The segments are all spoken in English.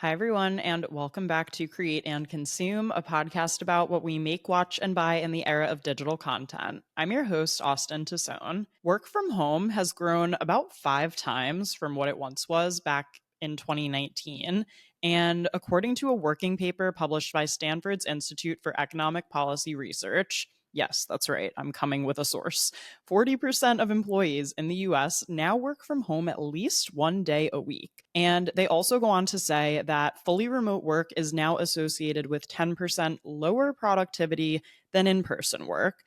Hi, everyone, and welcome back to Create and Consume, a podcast about what we make, watch, and buy in the era of digital content. I'm your host, Austen Tosone. Work from home has grown about 5 times from what it once was back in 2019. And according to a working paper published by Stanford's Institute for Economic Policy Research, yes, that's right, I'm coming with a source. 40% of employees in the US now work from home at least one day a week. And they also go on to say that fully remote work is now associated with 10% lower productivity than in person work.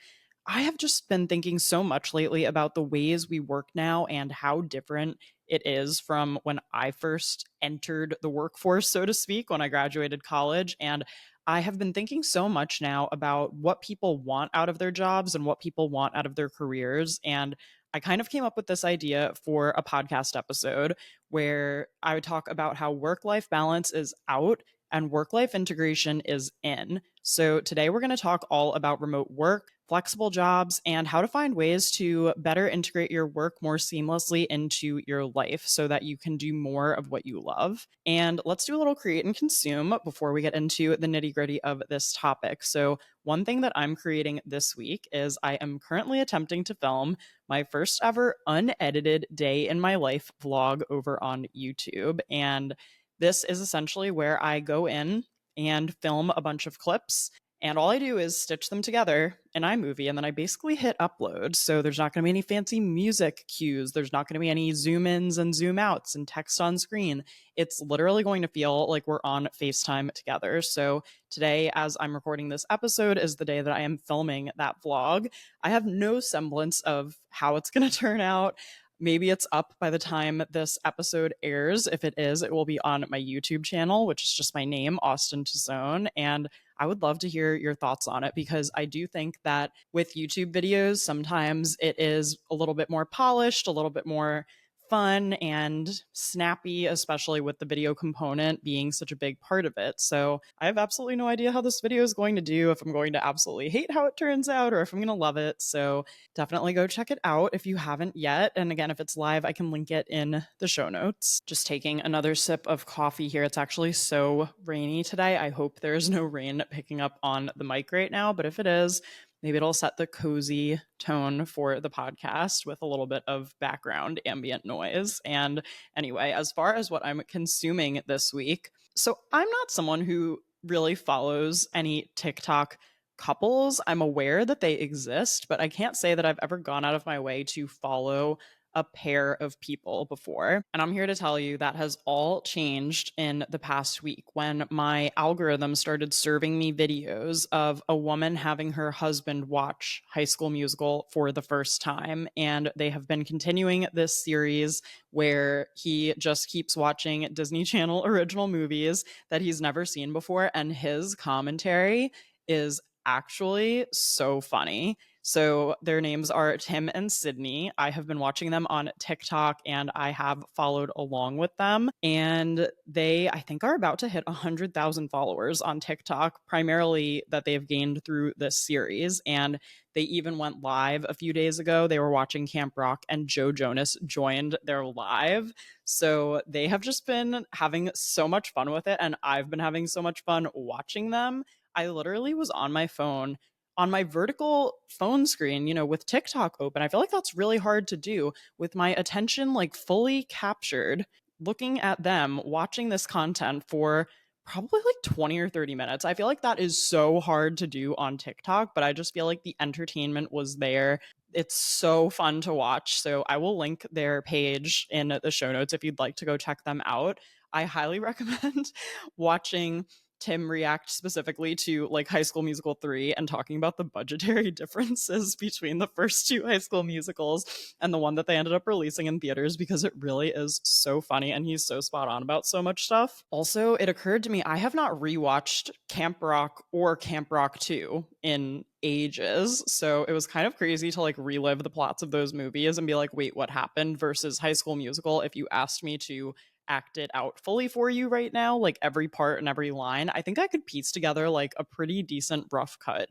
I have just been thinking so much lately about the ways we work now and how different it is from when I first entered the workforce, so to speak, when I graduated college. And I have been thinking so much now about what people want out of their jobs and what people want out of their careers. And I kind of came up with this idea for a podcast episode where I would talk about how work life balance is out and work life integration is in. So today we're going to talk all about remote work, flexible jobs, and how to find ways to better integrate your work more seamlessly into your life so that you can do more of what you love. And let's do a little create and consume before we get into the nitty gritty of this topic. So, one thing that I'm creating this week is I am currently attempting to film my first ever unedited day in my life vlog over on YouTube. And this is essentially where I go in and film a bunch of clips. And all I do is stitch them together in iMovie, and then I basically hit upload. So there's not going to be any fancy music cues. There's not going to be any zoom ins and zoom outs and text on screen. It's literally going to feel like we're on FaceTime together. So today, as I'm recording this episode, is the day that I am filming that vlog. I have no semblance of how it's going to turn out. Maybe it's up by the time this episode airs. If it is, it will be on my YouTube channel, which is just my name, Austen Tosone. And I would love to hear your thoughts on it because I do think that with YouTube videos, sometimes it is a little bit more polished, a little bit more fun and snappy, especially with the video component being such a big part of it. So I have absolutely no idea how this video is going to do, if I'm going to absolutely hate how it turns out or if I'm going to love it. So definitely go check it out if you haven't yet. And again, if it's live, I can link it in the show notes. Just taking another sip of coffee here. It's actually so rainy today. I hope there's no rain picking up on the mic right now, but if it is, maybe it'll set the cozy tone for the podcast with a little bit of background ambient noise. And anyway, as far as what I'm consuming this week, so I'm not someone who really follows any TikTok couples. I'm aware that they exist, but I can't say that I've ever gone out of my way to follow a pair of people before. And I'm here to tell you that has all changed in the past week when my algorithm started serving me videos of a woman having her husband watch High School Musical for the first time. And they have been continuing this series where he just keeps watching Disney Channel original movies that he's never seen before. And his commentary is actually so funny. So their names are Tim and Sydney. I have been watching them on TikTok and I have followed along with them. And they, I think, are about to hit 100,000 followers on TikTok, primarily that they've gained through this series. And they even went live a few days ago. They were watching Camp Rock and Joe Jonas joined their live. So they have just been having so much fun with it. And I've been having so much fun watching them. I literally was on my phone on my vertical phone screen, with TikTok open. I feel like that's really hard to do with my attention like fully captured, looking at them watching this content for probably like 20 or 30 minutes. I feel like that is so hard to do on TikTok, but I just feel like the entertainment was there. It's so fun to watch. So I will link their page in the show notes if you'd like to go check them out. I highly recommend watching Tim react specifically to like High School Musical 3 and talking about the budgetary differences between the first two High School Musicals and the one that they ended up releasing in theaters because it really is so funny and he's so spot on about so much stuff. Also, it occurred to me I have not rewatched Camp Rock or Camp Rock 2 in ages. So it was kind of crazy to like relive the plots of those movies and be like, wait, what happened versus High School Musical. If you asked me to act it out fully for you right now, like every part and every line, I think I could piece together like a pretty decent rough cut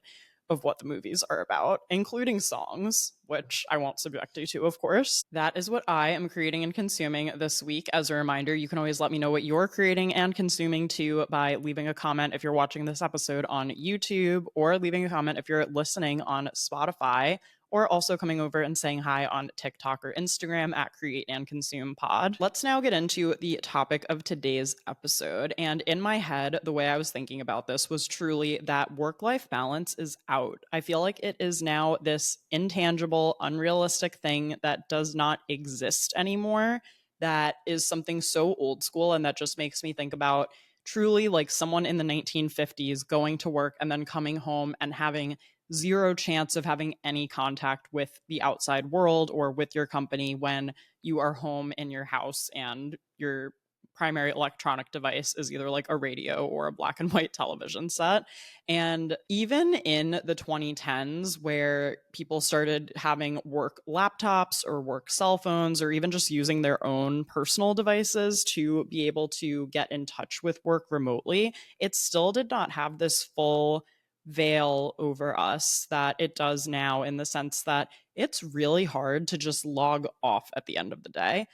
of what the movies are about, including songs, which I won't subject you to, of course. That is what I am creating and consuming this week. As a reminder, you can always let me know what you're creating and consuming too by leaving a comment if you're watching this episode on YouTube, or leaving a comment if you're listening on Spotify, or also coming over and saying hi on TikTok or Instagram at Create and Consume Pod. Let's now get into the topic of today's episode. And in my head, the way I was thinking about this was truly that work-life balance is out. I feel like it is now this intangible, unrealistic thing that does not exist anymore. That is something so old school, and that just makes me think about truly like someone in the 1950s going to work and then coming home and having zero chance of having any contact with the outside world or with your company when you are home in your house and your primary electronic device is either like a radio or a black and white television set. And even in the 2010s, where people started having work laptops or work cell phones, or even just using their own personal devices to be able to get in touch with work remotely, it still did not have this full veil over us that it does now, in the sense that it's really hard to just log off at the end of the day.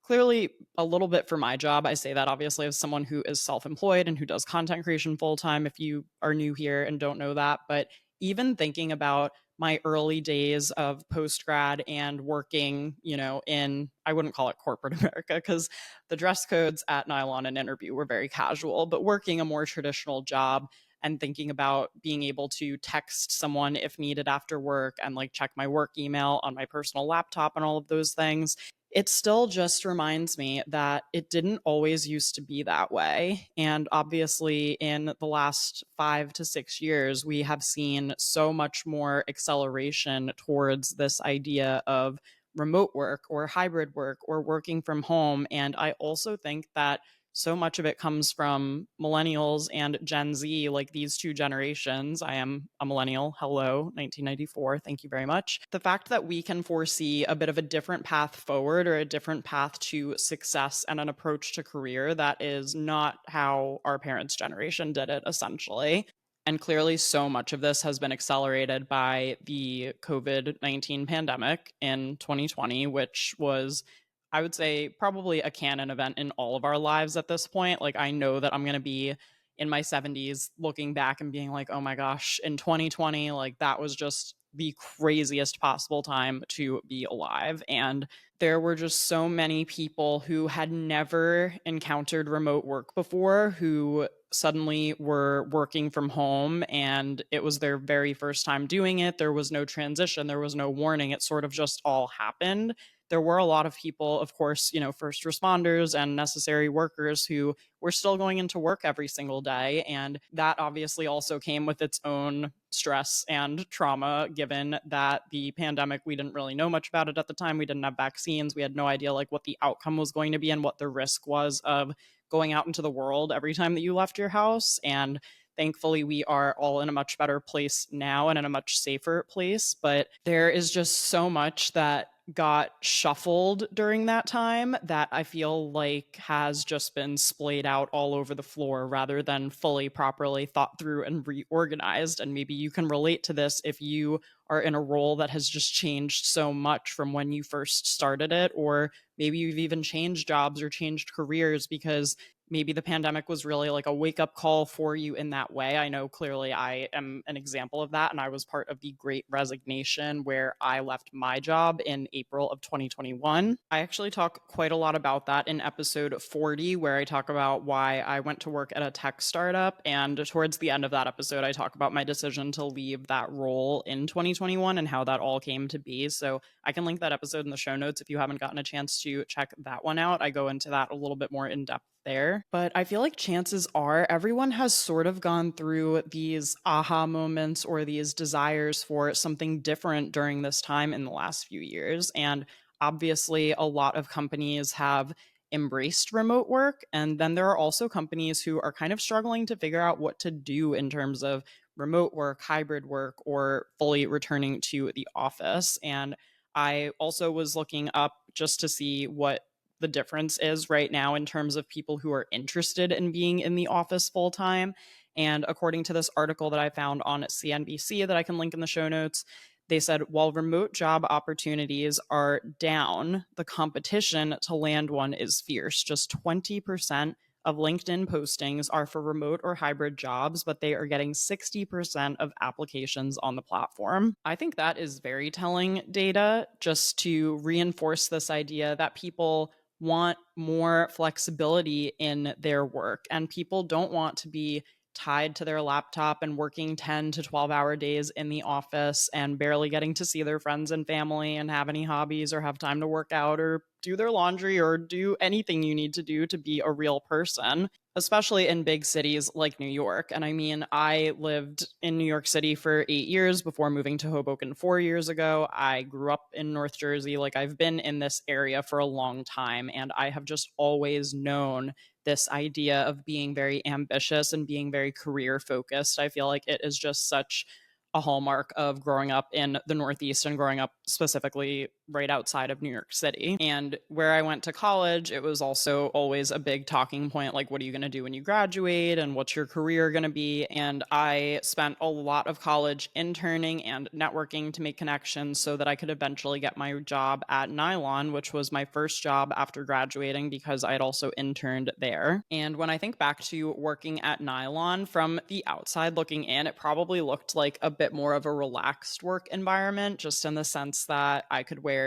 Clearly, a little bit for my job. I say that obviously as someone who is self employed and who does content creation full time, if you are new here and don't know that. But even thinking about my early days of post grad and working, in, I wouldn't call it corporate America, because the dress codes at Nylon and Interview were very casual, but working a more traditional job and thinking about being able to text someone if needed after work and like check my work email on my personal laptop and all of those things, it still just reminds me that it didn't always used to be that way. And obviously, in the last 5 to 6 years, we have seen so much more acceleration towards this idea of remote work or hybrid work or working from home. And I also think that so much of it comes from millennials and Gen Z, like these two generations. I am a millennial. Hello, 1994. Thank you very much. The fact that we can foresee a bit of a different path forward, or a different path to success and an approach to career that is not how our parents' generation did it, essentially. And clearly, so much of this has been accelerated by the COVID-19 pandemic in 2020, which was, I would say, probably a canon event in all of our lives at this point. Like, I know that I'm going to be in my 70s looking back and being like, oh my gosh, in 2020, like that was just the craziest possible time to be alive. And there were just so many people who had never encountered remote work before, who suddenly were working from home, and it was their very first time doing it. There was no transition, there was no warning. It sort of just all happened. There were a lot of people, of course, first responders and necessary workers who were still going into work every single day. And that obviously also came with its own stress and trauma, given that the pandemic, we didn't really know much about it at the time. We didn't have vaccines. We had no idea like what the outcome was going to be and what the risk was of going out into the world every time that you left your house. And thankfully, we are all in a much better place now and in a much safer place. But there is just so much that got shuffled during that time that I feel like has just been splayed out all over the floor rather than fully properly thought through and reorganized. And maybe you can relate to this if you are in a role that has just changed so much from when you first started it, or maybe you've even changed jobs or changed careers because maybe the pandemic was really like a wake up call for you in that way. I know clearly I am an example of that. And I was part of the Great Resignation, where I left my job in April of 2021. I actually talk quite a lot about that in episode 40, where I talk about why I went to work at a tech startup. And towards the end of that episode, I talk about my decision to leave that role in 2021 and how that all came to be. So I can link that episode in the show notes if you haven't gotten a chance to check that one out. I go into that a little bit more in depth there. But I feel like chances are everyone has sort of gone through these aha moments or these desires for something different during this time in the last few years. And obviously, a lot of companies have embraced remote work. And then there are also companies who are kind of struggling to figure out what to do in terms of remote work, hybrid work, or fully returning to the office. And I also was looking up just to see what the difference is right now in terms of people who are interested in being in the office full time. And according to this article that I found on CNBC that I can link in the show notes, they said while remote job opportunities are down, the competition to land one is fierce. Just 20% of LinkedIn postings are for remote or hybrid jobs, but they are getting 60% of applications on the platform. I think that is very telling data just to reinforce this idea that people want more flexibility in their work and people don't want to be tied to their laptop and working 10 to 12-hour days in the office and barely getting to see their friends and family and have any hobbies or have time to work out or do their laundry or do anything you need to do to be a real person, especially in big cities like New York. And I mean, I lived in New York City for 8 years before moving to Hoboken 4 years ago. I grew up in North Jersey. Like, I've been in this area for a long time, and I have just always known this idea of being very ambitious and being very career focused. I feel like it is just such a hallmark of growing up in the Northeast and growing up specifically right outside of New York City. And where I went to college, it was also always a big talking point like, what are you going to do when you graduate and what's your career going to be? And I spent a lot of college interning and networking to make connections so that I could eventually get my job at Nylon, which was my first job after graduating because I had also interned there. And when I think back to working at Nylon from the outside looking in, it probably looked like a bit more of a relaxed work environment, just in the sense that I could wear,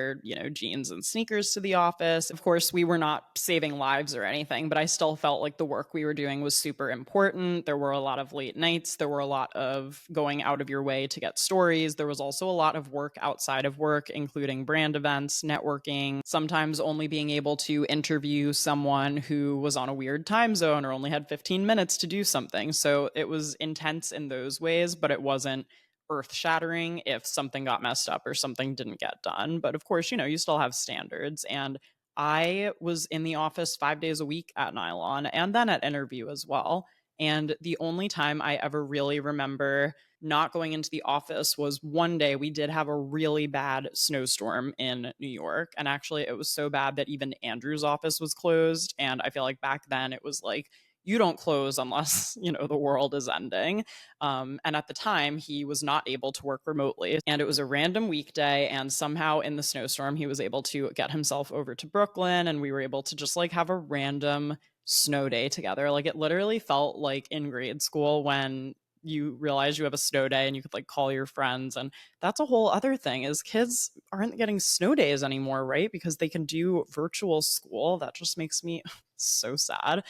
jeans and sneakers to the office. Of course, we were not saving lives or anything, but I still felt like the work we were doing was super important. There were a lot of late nights. There were a lot of going out of your way to get stories. There was also a lot of work outside of work, including brand events, networking, sometimes only being able to interview someone who was on a weird time zone or only had 15 minutes to do something. So it was intense in those ways, but it wasn't earth shattering if something got messed up or something didn't get done. But of course, you still have standards. And I was in the office 5 days a week at Nylon and then at interview as well. And the only time I ever really remember not going into the office was one day we did have a really bad snowstorm in New York. And actually, it was so bad that even Andrew's office was closed. And I feel like back then it was like, you don't close unless, the world is ending. And at the time, he was not able to work remotely. And it was a random weekday. And somehow in the snowstorm, he was able to get himself over to Brooklyn. And we were able to just like have a random snow day together. Like, it literally felt like in grade school when you realize you have a snow day and you could like call your friends. And that's a whole other thing, is kids aren't getting snow days anymore, right? Because they can do virtual school. That just makes me so sad.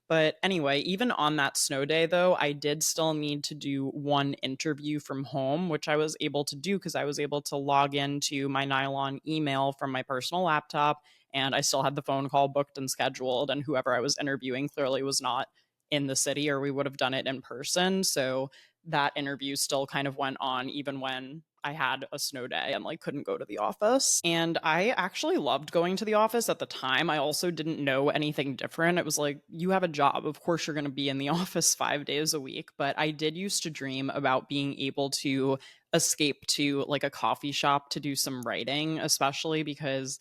But anyway, even on that snow day, though, I did still need to do one interview from home, which I was able to do because I was able to log into my Nylon email from my personal laptop. And I still had the phone call booked and scheduled. And whoever I was interviewing clearly was not in the city, or we would have done it in person. So that interview still kind of went on even when I had a snow day and like couldn't go to the office. And I actually loved going to the office at the time. I also didn't know anything different. It was like, you have a job. Of course, you're going to be in the office 5 days a week. But I did used to dream about being able to escape to like a coffee shop to do some writing, especially because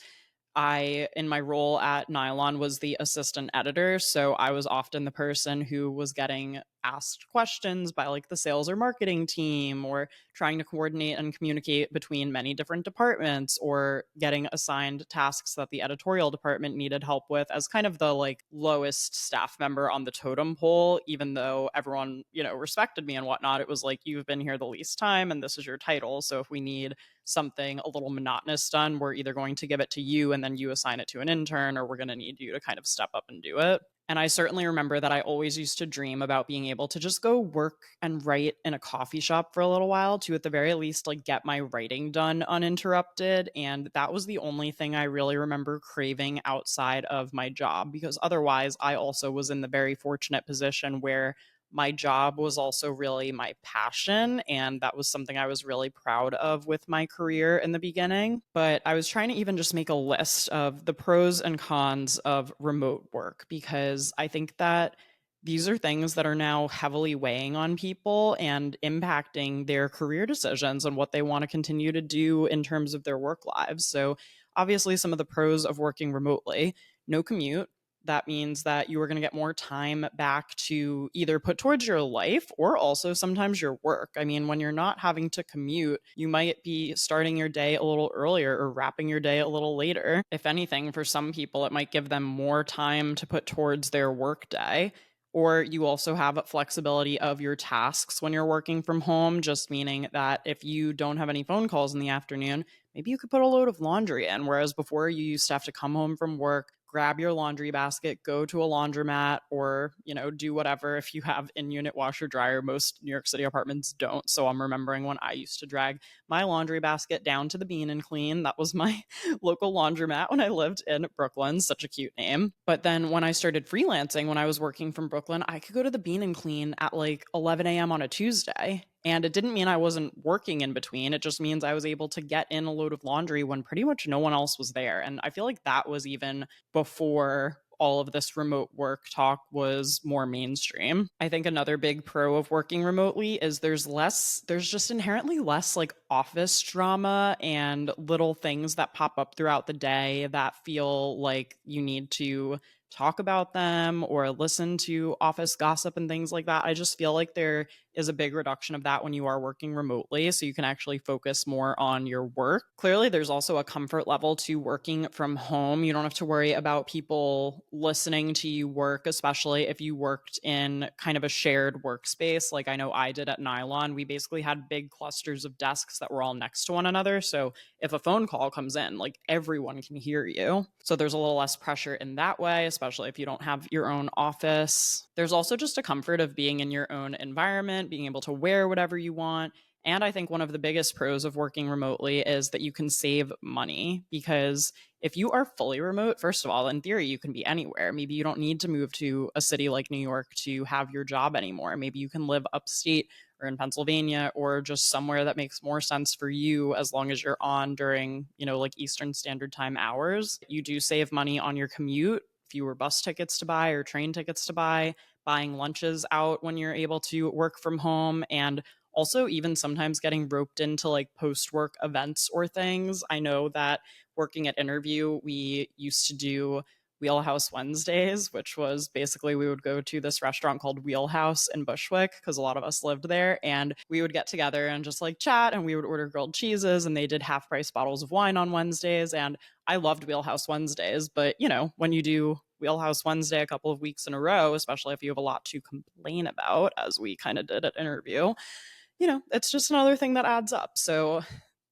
I, in my role at Nylon, was the assistant editor. So I was often the person who was getting asked questions by like the sales or marketing team, or trying to coordinate and communicate between many different departments, or getting assigned tasks that the editorial department needed help with as kind of the like lowest staff member on the totem pole. Even though everyone, respected me and whatnot, it was like, you've been here the least time and this is your title. So if we need something a little monotonous done, we're either going to give it to you and then you assign it to an intern, or we're going to need you to kind of step up and do it. And I certainly remember that I always used to dream about being able to just go work and write in a coffee shop for a little while to, at the very least, like get my writing done uninterrupted. And that was the only thing I really remember craving outside of my job, because otherwise I also was in the very fortunate position where my job was also really my passion. And that was something I was really proud of with my career in the beginning. But I was trying to even just make a list of the pros and cons of remote work, because I think that these are things that are now heavily weighing on people and impacting their career decisions and what they want to continue to do in terms of their work lives. So, obviously, some of the pros of working remotely: no commute, that means that you are going to get more time back to either put towards your life or also sometimes your work. I mean, when you're not having to commute, you might be starting your day a little earlier or wrapping your day a little later. If anything, for some people, it might give them more time to put towards their work day. Or you also have flexibility of your tasks when you're working from home, just meaning that if you don't have any phone calls in the afternoon, maybe you could put a load of laundry in. Whereas before, you used to have to come home from work, grab your laundry basket, go to a laundromat, or, do whatever. If you have in-unit washer dryer, most New York City apartments don't. So I'm remembering when I used to drag my laundry basket down to the Bean and Clean. That was my local laundromat when I lived in Brooklyn. Such a cute name. But then when I started freelancing, when I was working from Brooklyn, I could go to the Bean and Clean at like 11 a.m. on a Tuesday. And it didn't mean I wasn't working in between. It just means I was able to get in a load of laundry when pretty much no one else was there. And I feel like that was even before all of this remote work talk was more mainstream. I think another big pro of working remotely is there's just inherently less like office drama and little things that pop up throughout the day that feel like you need to talk about them or listen to office gossip and things like that. I just feel like there is a big reduction of that when you are working remotely, so you can actually focus more on your work. Clearly, there's also a comfort level to working from home. You don't have to worry about people listening to you work, especially if you worked in kind of a shared workspace. Like I know I did at Nylon. We basically had big clusters of desks that were all next to one another. So if a phone call comes in, like everyone can hear you. So there's a little less pressure in that way, especially if you don't have your own office. There's also just a comfort of being in your own environment, being able to wear whatever you want. And I think one of the biggest pros of working remotely is that you can save money because if you are fully remote, first of all, in theory, you can be anywhere. Maybe you don't need to move to a city like New York to have your job anymore. Maybe you can live upstate or in Pennsylvania or just somewhere that makes more sense for you as long as you're on during, like Eastern Standard Time hours. You do save money on your commute, fewer bus tickets to buy or train tickets to buy, buying lunches out when you're able to work from home, and also even sometimes getting roped into like post work events or things. I know that working at Interview, we used to do Wheelhouse Wednesdays, which was basically we would go to this restaurant called Wheelhouse in Bushwick because a lot of us lived there, and we would get together and just like chat, and we would order grilled cheeses, and they did half price bottles of wine on Wednesdays. And I loved Wheelhouse Wednesdays, but when you do Wheelhouse Wednesday a couple of weeks in a row, especially if you have a lot to complain about, as we kind of did at Interview, it's just another thing that adds up. So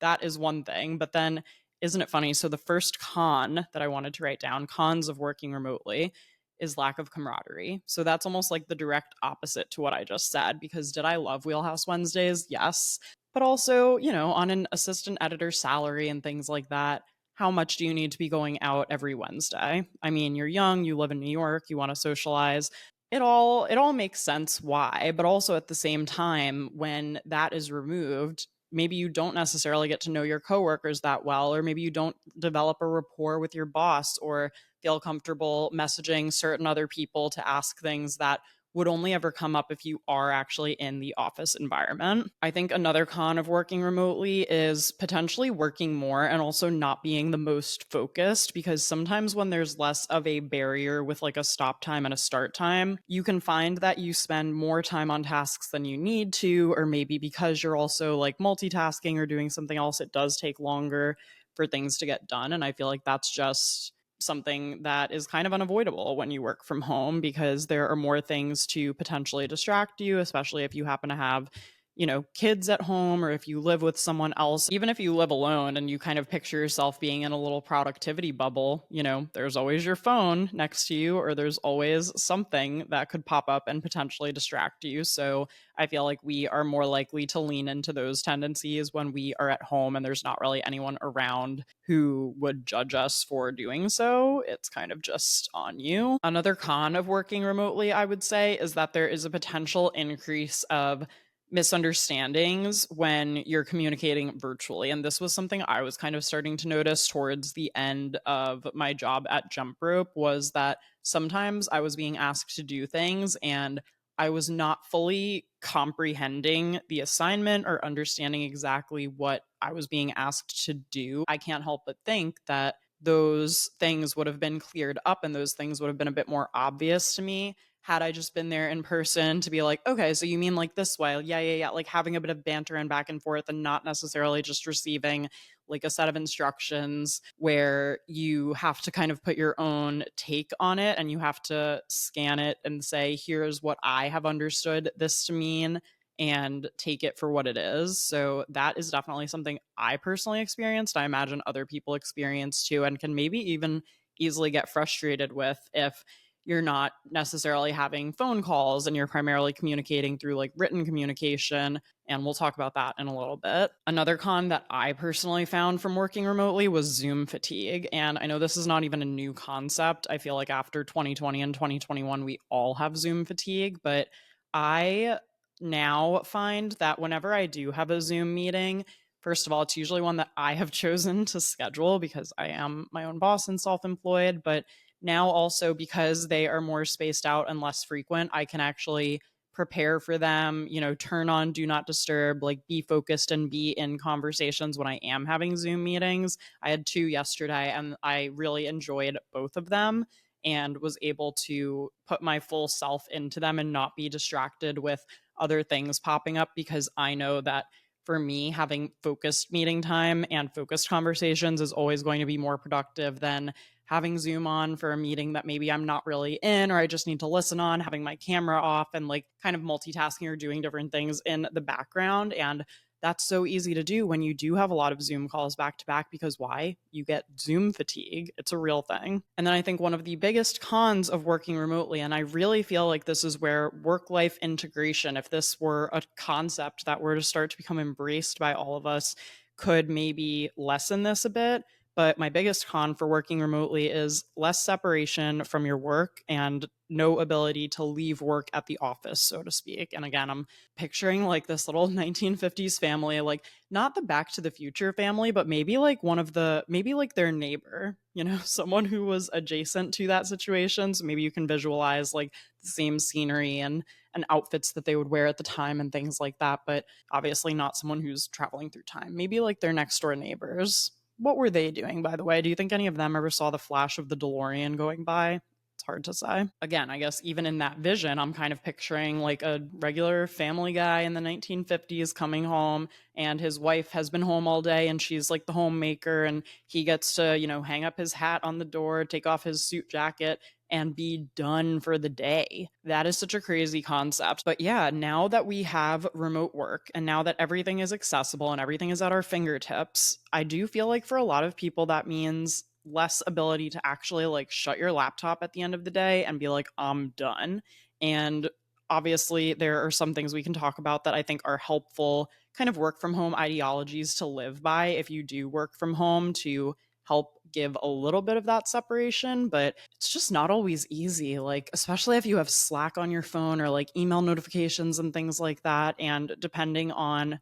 that is one thing. But then, isn't it funny? So the first con that I wanted to write down, cons of working remotely, is lack of camaraderie. So that's almost like the direct opposite to what I just said, because did I love Wheelhouse Wednesdays? Yes. But also, on an assistant editor salary and things like that, how much do you need to be going out every Wednesday? I mean, you're young, you live in New York, you want to socialize. It all makes sense why, but also at the same time, when that is removed, maybe you don't necessarily get to know your coworkers that well, or maybe you don't develop a rapport with your boss or feel comfortable messaging certain other people to ask things that would only ever come up if you are actually in the office environment. I think another con of working remotely is potentially working more and also not being the most focused, because sometimes when there's less of a barrier with like a stop time and a start time, you can find that you spend more time on tasks than you need to, or maybe because you're also like multitasking or doing something else, it does take longer for things to get done. And I feel like that's just something that is kind of unavoidable when you work from home, because there are more things to potentially distract you, especially if you happen to have kids at home, or if you live with someone else. Even if you live alone and you kind of picture yourself being in a little productivity bubble, there's always your phone next to you, or there's always something that could pop up and potentially distract you. So I feel like we are more likely to lean into those tendencies when we are at home and there's not really anyone around who would judge us for doing so. It's kind of just on you. Another con of working remotely, I would say, is that there is a potential increase of misunderstandings when you're communicating virtually. And this was something I was kind of starting to notice towards the end of my job at Jump Rope, was that sometimes I was being asked to do things and I was not fully comprehending the assignment or understanding exactly what I was being asked to do. I can't help but think that those things would have been cleared up and those things would have been a bit more obvious to me had I just been there in person to be like, okay, so you mean like this way? Yeah, yeah, yeah. Like having a bit of banter and back and forth and not necessarily just receiving like a set of instructions where you have to kind of put your own take on it and you have to scan it and say, here's what I have understood this to mean and take it for what it is. So that is definitely something I personally experienced. I imagine other people experience too, and can maybe even easily get frustrated with if you're not necessarily having phone calls and you're primarily communicating through like written communication. And we'll talk about that in a little bit. Another con that I personally found from working remotely was Zoom fatigue. And I know this is not even a new concept. I feel like after 2020 and 2021, we all have Zoom fatigue, but I now find that whenever I do have a Zoom meeting, first of all, it's usually one that I have chosen to schedule because I am my own boss and self employed. But now, also because they are more spaced out and less frequent, I can actually prepare for them, turn on do not disturb, like be focused and be in conversations when I am having Zoom meetings. I had two yesterday and I really enjoyed both of them and was able to put my full self into them and not be distracted with other things popping up because I know that for me, having focused meeting time and focused conversations is always going to be more productive than having Zoom on for a meeting that maybe I'm not really in or I just need to listen on, having my camera off and like kind of multitasking or doing different things in the background. And that's so easy to do when you do have a lot of Zoom calls back to back because why? You get Zoom fatigue. It's a real thing. And then I think one of the biggest cons of working remotely, and I really feel like this is where work life integration, if this were a concept that were to start to become embraced by all of us, could maybe lessen this a bit. But my biggest con for working remotely is less separation from your work and no ability to leave work at the office, so to speak. And again, I'm picturing like this little 1950s family, like not the Back to the Future family, but maybe like maybe like their neighbor, someone who was adjacent to that situation. So maybe you can visualize like the same scenery and outfits that they would wear at the time and things like that. But obviously not someone who's traveling through time. Maybe like their next door neighbors. What were they doing, by the way? Do you think any of them ever saw the flash of the DeLorean going by? It's hard to say. Again, I guess even in that vision, I'm kind of picturing like a regular family guy in the 1950s coming home, and his wife has been home all day and she's like the homemaker, and he gets to, hang up his hat on the door, take off his suit jacket, and be done for the day. That is such a crazy concept. But yeah, now that we have remote work and now that everything is accessible and everything is at our fingertips, I do feel like for a lot of people that means less ability to actually like shut your laptop at the end of the day and be like, I'm done. And obviously, there are some things we can talk about that I think are helpful kind of work from home ideologies to live by if you do work from home to help give a little bit of that separation, but it's just not always easy. Like, especially if you have Slack on your phone or like email notifications and things like that. And depending on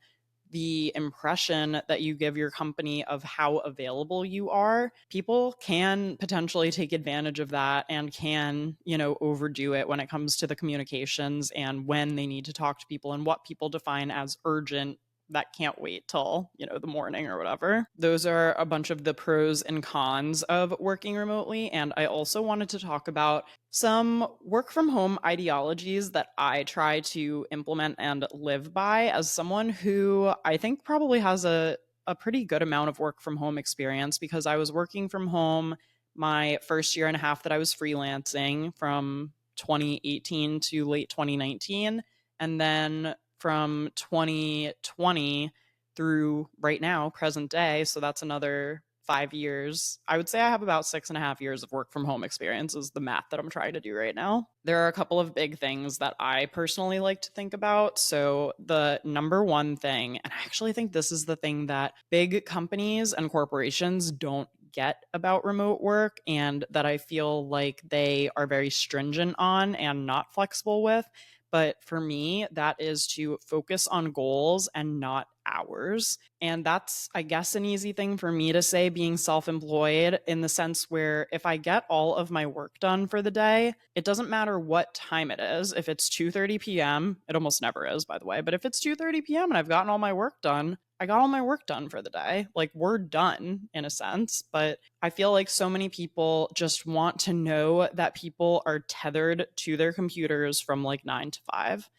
the impression that you give your company of how available you are, people can potentially take advantage of that and can, overdo it when it comes to the communications and when they need to talk to people and what people define as urgent that can't wait till, the morning or whatever. Those are a bunch of the pros and cons of working remotely. And I also wanted to talk about some work from home ideologies that I try to implement and live by as someone who I think probably has a pretty good amount of work from home experience because I was working from home my first year and a half that I was freelancing from 2018 to late 2019. And then from 2020 through right now, present day. So that's another 5 years. I would say I have about 6.5 years of work from home experience, is the math that I'm trying to do right now. There are a couple of big things that I personally like to think about. So, the number one thing, and I actually think this is the thing that big companies and corporations don't get about remote work, and that I feel like they are very stringent on and not flexible with. But for me, that is to focus on goals and not hours. And that's, I guess, an easy thing for me to say being self employed, in the sense where if I get all of my work done for the day, it doesn't matter what time it is. If it's 2:30 p.m., it almost never is, by the way, but if it's 2:30 p.m. and I've gotten all my work done, I got all my work done for the day. Like, we're done in a sense. But I feel like so many people just want to know that people are tethered to their computers from like 9 to 5.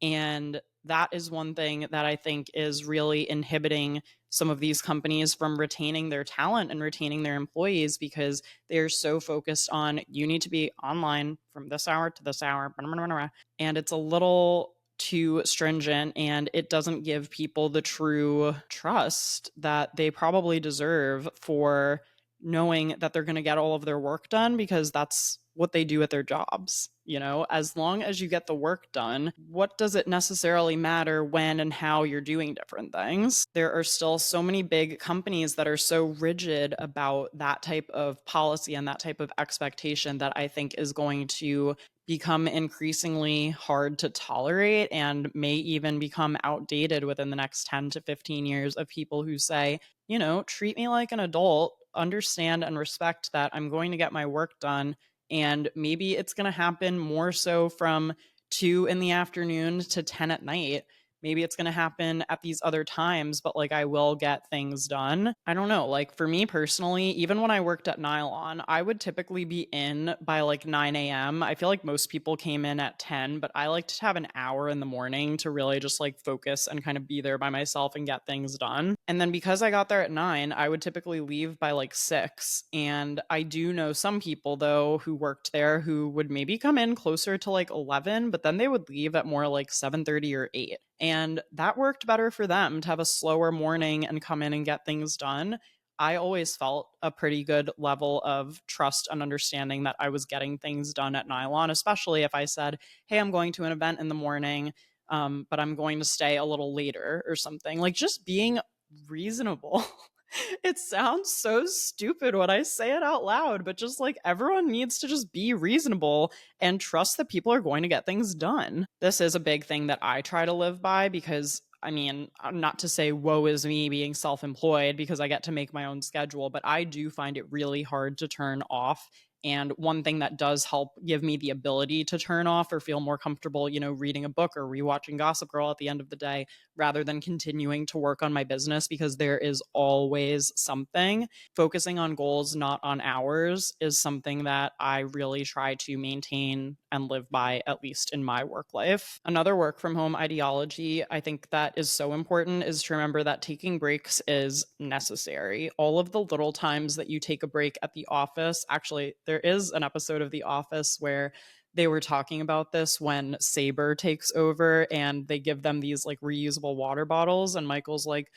And that is one thing that I think is really inhibiting some of these companies from retaining their talent and retaining their employees, because they're so focused on you need to be online from this hour to this hour. And it's a little too stringent, and it doesn't give people the true trust that they probably deserve for knowing that they're going to get all of their work done, because that's what they do at their jobs. You know, as long as you get the work done, what does it necessarily matter when and how you're doing different things? There are still so many big companies that are so rigid about that type of policy and that type of expectation that I think is going to become increasingly hard to tolerate, and may even become outdated within the next 10 to 15 years, of people who say, you know, treat me like an adult, understand and respect that I'm going to get my work done. And maybe it's going to happen more so from 2 in the afternoon to 10 at night. Maybe it's going to happen at these other times, but like I will get things done. I don't know. Like for me personally, even when I worked at Nylon, I would typically be in by like 9 a.m. I feel like most people came in at 10, but I liked to have an hour in the morning to really just like focus and kind of be there by myself and get things done. And then because I got there at 9, I would typically leave by like 6. And I do know some people though who worked there who would maybe come in closer to like 11, but then they would leave at more like 7:30 or 8. And that worked better for them to have a slower morning and come in and get things done. I always felt a pretty good level of trust and understanding that I was getting things done at Nylon, especially if I said, hey, I'm going to an event in the morning, but I'm going to stay a little later or something. Like just being reasonable. It sounds so stupid when I say it out loud, but just like everyone needs to just be reasonable and trust that people are going to get things done. This is a big thing that I try to live by, because I mean, not to say woe is me being self employed, because I get to make my own schedule, but I do find it really hard to turn off. And one thing that does help give me the ability to turn off or feel more comfortable, you know, reading a book or rewatching Gossip Girl at the end of the day, rather than continuing to work on my business, because there is always something. Focusing on goals, not on hours, is something that I really try to maintain and live by, at least in my work life. Another work from home ideology I think that is so important is to remember that taking breaks is necessary. All of the little times that you take a break at the office, actually, there is an episode of The Office where they were talking about this when Saber takes over and they give them these like reusable water bottles. And Michael's like,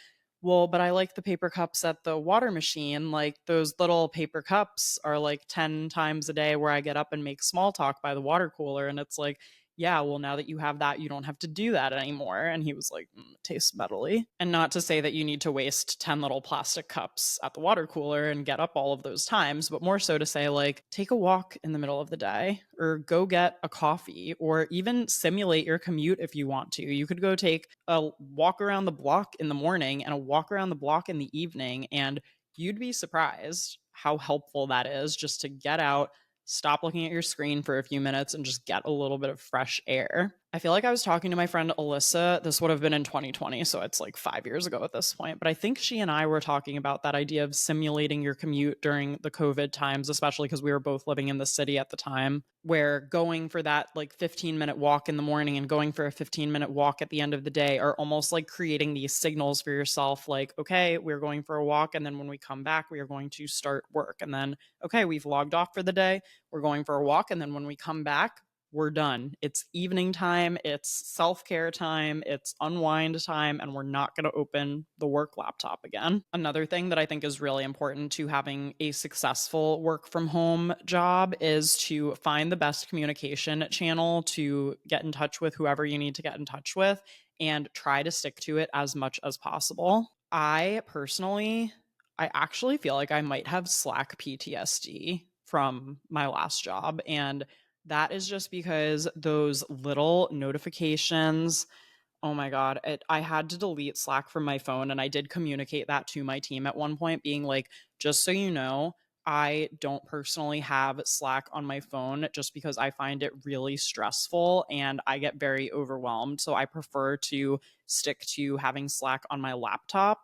well, but I like the paper cups at the water machine. Like those little paper cups are like 10 times a day where I get up and make small talk by the water cooler. And it's like, yeah, well, now that you have that, you don't have to do that anymore. And he was like, it tastes metally. And not to say that you need to waste 10 little plastic cups at the water cooler and get up all of those times, but more so to say, like, take a walk in the middle of the day, or go get a coffee, or even simulate your commute if you want to. You could go take a walk around the block in the morning and a walk around the block in the evening, and you'd be surprised how helpful that is, just to get out, stop looking at your screen for a few minutes, and just get a little bit of fresh air. I feel like I was talking to my friend Alyssa. This would have been in 2020, so it's like 5 years ago at this point. But I think she and I were talking about that idea of simulating your commute during the COVID times, especially because we were both living in the city at the time, where going for that like 15-minute walk in the morning and going for a 15-minute walk at the end of the day are almost like creating these signals for yourself, like, okay, we're going for a walk. And then when we come back, we are going to start work. And then, okay, we've logged off for the day. We're going for a walk. And then when we come back, we're done. It's evening time, it's self-care time, it's unwind time, and we're not going to open the work laptop again. Another thing that I think is really important to having a successful work from home job is to find the best communication channel to get in touch with whoever you need to get in touch with, and try to stick to it as much as possible. I personally, I actually feel like I might have Slack PTSD from my last job, and that is just because those little notifications Oh my God. I had to delete Slack from my phone. And I did communicate that to my team at one point, being like, just so you know, I don't personally have Slack on my phone just because I find it really stressful and I get very overwhelmed. So I prefer to stick to having Slack on my laptop.